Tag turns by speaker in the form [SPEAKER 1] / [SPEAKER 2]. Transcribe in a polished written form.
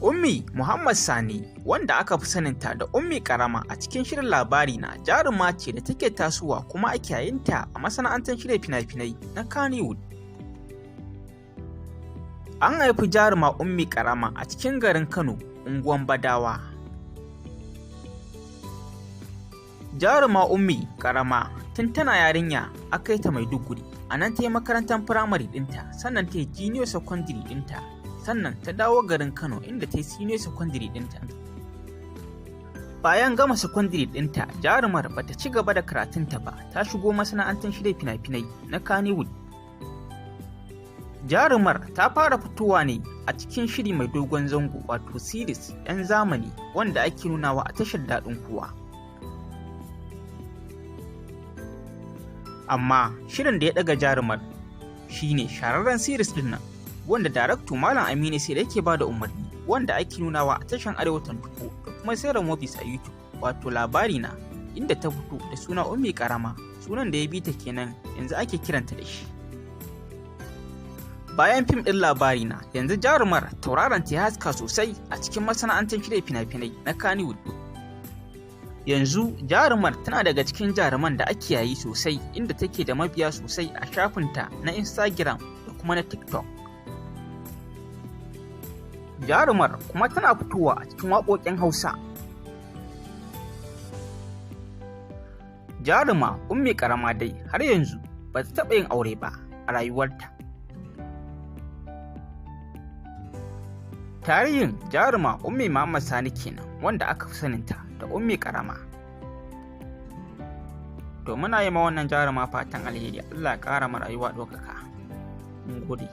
[SPEAKER 1] Ummi Muhammad Sani, wanda aka fi saninta da Ummi Karama a cikin shirin labari na, jaruma ce da take tasowa kuma ake yayinta a masana'antar shirya fina-finai na Kannywood. An haifi jaruma Ummi Karama a cikin garin Kano, unguwan Badawa. Jaruma Ummi Karama tun tana yarinya aka yi ta Maiduguri, a nan ta yi makarantar firamare ɗinta, sannan ta yi junior secondary ɗinta, sannan ta dawo garin Kano inda ta yi senior secondary ɗinta. Bayan gama secondary ɗinta, jarumar ba ta ci gaba da karatunta ba, ta shigo masana'antar shirya fina-finai na Kannywood. Jarumar ta fara fitowa ne a cikin shiri mai dogon zango, wato series 'yan zamani wanda ake nunawa a tashar Daɗin Kowa. Amma shirin da ya ɗaga jarumar shine shahararren series ɗin nan, wanda darakto Malam Aminu sai da yake bada umarni, wanda ake nunawa a tashan Arewa 24 da kuma Sera Movies a YouTube, wato labari na, inda ta fito da suna Ummi Karama, sunan da ya bi ta kenan yanzu ake kiranta da shi. Bayan fim ɗin labari na, yanzu jarumar tauraron ta ya haska sosai a cikin masana'antar shirya fina-finai na Kannywood. Yanzu jarumar tana daga cikin jaruman da ake yayi sosai, inda take da mabiya sosai a shafinta na Instagram da kuma na TikTok. Jarumar kuma tana fitowa a cikin waƙoƙin Hausa. Jaruma Ummi Karama dai har yanzu ba ta taɓa yin aure ba a rayuwarta. Tarihin jaruma Ummi Muhammad Sani kenan, wanda aka fi saninta da Ummi Karama. To muna yi ma wannan jaruma fatan alheri, Allah ya ƙara ma rayuwa ɗaukaka. Mun gode.